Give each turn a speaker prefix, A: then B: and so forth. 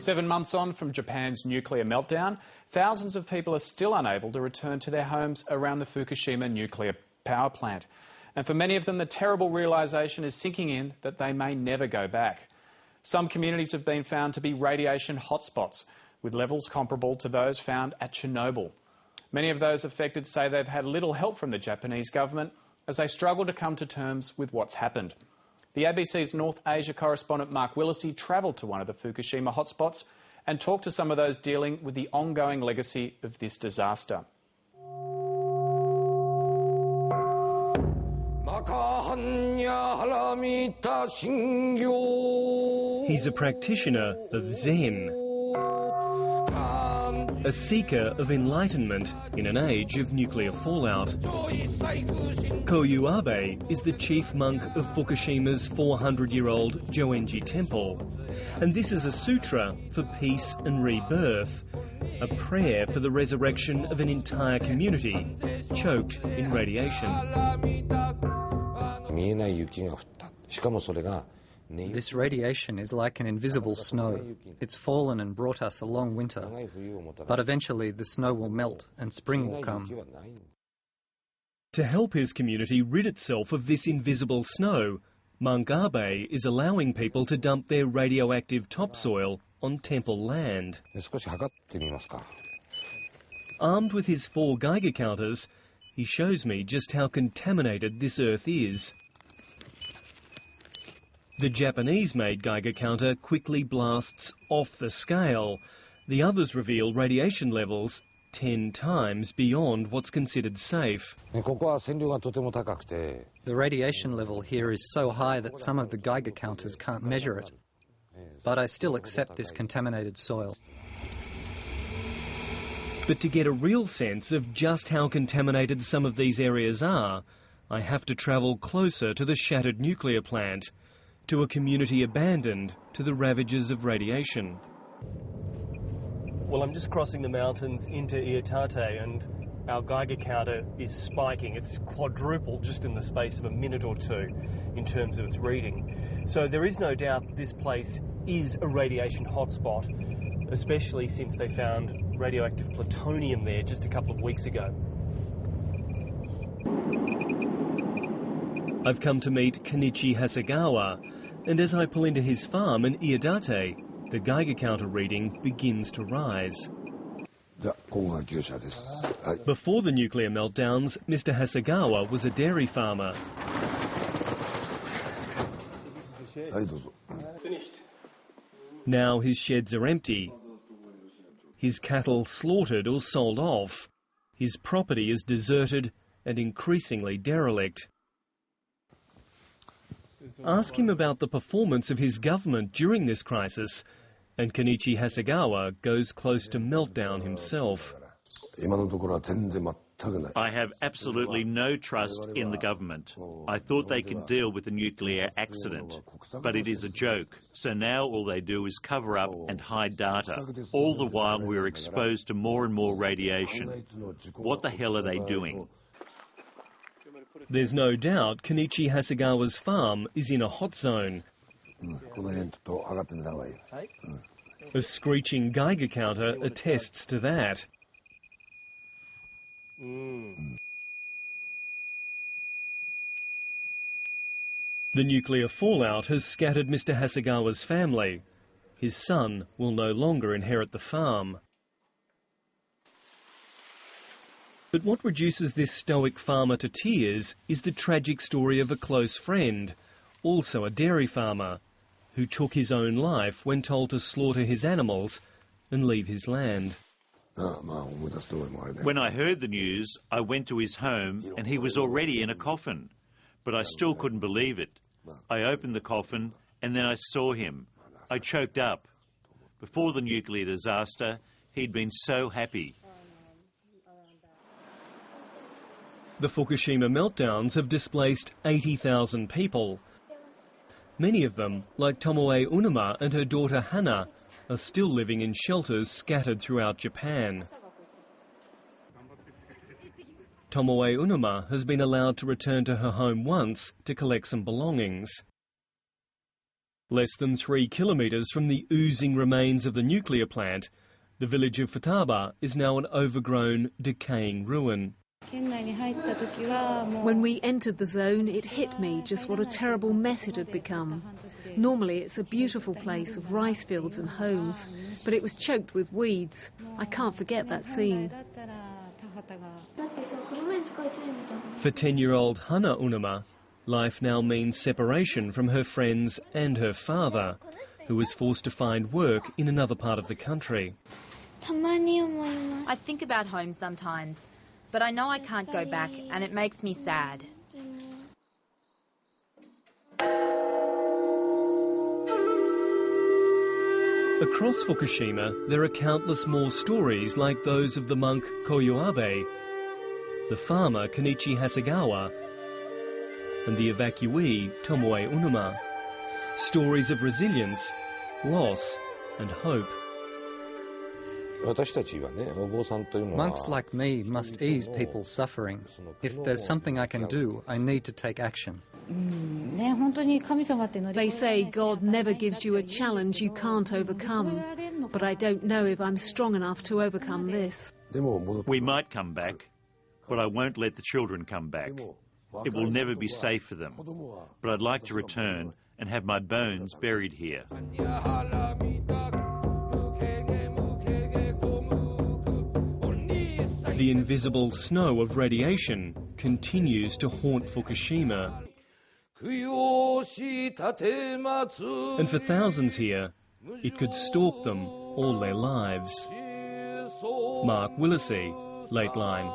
A: 7 months on from Japan's nuclear meltdown, thousands of people are still unable to return to their homes around the Fukushima nuclear power plant. And for many of them, the terrible realisation is sinking in that they may never go back. Some communities have been found to be radiation hotspots, with levels comparable to those found at Chernobyl. Many of those affected say they've had little help from the Japanese government as they struggle to come to terms with what's happened. The ABC's North Asia correspondent Mark Willesee travelled to one of the Fukushima hotspots and talked to some of those dealing with the ongoing legacy of this disaster.
B: He's a practitioner of Zen, a seeker of enlightenment in an age of nuclear fallout. Koyu Abe is the chief monk of Fukushima's 400-year-old Joenji temple. And this is a sutra for peace and rebirth, a prayer for the resurrection of an entire community choked in radiation.
C: This radiation is like an invisible snow. It's fallen and brought us a long winter. But eventually the snow will melt and spring will come.
B: To help his community rid itself of this invisible snow, Monk Abe is allowing people to dump their radioactive topsoil on temple land. Armed with his 4 Geiger counters, he shows me just how contaminated this earth is. The Japanese-made Geiger counter quickly blasts off the scale. The others reveal radiation levels 10 times beyond what's considered safe.
C: The radiation level here is so high that some of the Geiger counters can't measure it. But I still accept this contaminated soil.
B: But to get a real sense of just how contaminated some of these areas are, I have to travel closer to the shattered nuclear plant, to a community abandoned to the ravages of radiation. Well, I'm just crossing the mountains into Iitate and our Geiger counter is spiking. It's quadrupled just in the space of a minute or two in terms of its reading. So there is no doubt this place is a radiation hotspot, especially since they found radioactive plutonium there just a couple of weeks ago. I've come to meet Kenichi Hasegawa, and as I pull into his farm in Iitate, the Geiger counter reading begins to rise. Before the nuclear meltdowns, Mr. Hasegawa was a dairy farmer. Now his sheds are empty, his cattle slaughtered or sold off, his property is deserted and increasingly derelict. Ask him about the performance of his government during this crisis, and Kenichi Hasegawa goes close to meltdown himself.
D: I have absolutely no trust in the government. I thought they could deal with a nuclear accident, but it is a joke. So now all they do is cover up and hide data. All the while we're exposed to more and more radiation. What the hell are they doing?
B: There's no doubt Kenichi Hasegawa's farm is in a hot zone. A screeching Geiger counter attests to that. The nuclear fallout has scattered Mr. Hasegawa's family. His son will no longer inherit the farm. But what reduces this stoic farmer to tears is the tragic story of a close friend, also a dairy farmer, who took his own life when told to slaughter his animals and leave his land.
D: When I heard the news, I went to his home and he was already in a coffin, but I still couldn't believe it. I opened the coffin and then I saw him. I choked up. Before the nuclear disaster, he'd been so happy.
B: The Fukushima meltdowns have displaced 80,000 people. Many of them, like Tomoe Unuma and her daughter Hana, are still living in shelters scattered throughout Japan. Tomoe Unuma has been allowed to return to her home once to collect some belongings. Less than 3 kilometres from the oozing remains of the nuclear plant, the village of Futaba is now an overgrown, decaying ruin.
E: When we entered the zone, it hit me just what a terrible mess it had become. Normally it's a beautiful place of rice fields and homes, but it was choked with weeds. I can't forget that scene.
B: For 10-year-old Hana Unama, life now means separation from her friends and her father, who was forced to find work in another part of the country.
F: I think about home sometimes, but I know I can't go back, and it makes me sad.
B: Across Fukushima, there are countless more stories like those of the monk Koyo Abe, the farmer Kenichi Hasegawa, and the evacuee Tomoe Unuma. Stories of resilience, loss, and hope.
C: Monks like me must ease people's suffering. If there's something I can do, I need to take action.
E: They say God never gives you a challenge you can't overcome, but I don't know if I'm strong enough to overcome this.
D: We might come back, but I won't let the children come back. It will never be safe for them, but I'd like to return and have my bones buried here.
B: The invisible snow of radiation continues to haunt Fukushima. And for thousands here, it could stalk them all their lives. Mark Willesee, Late Line.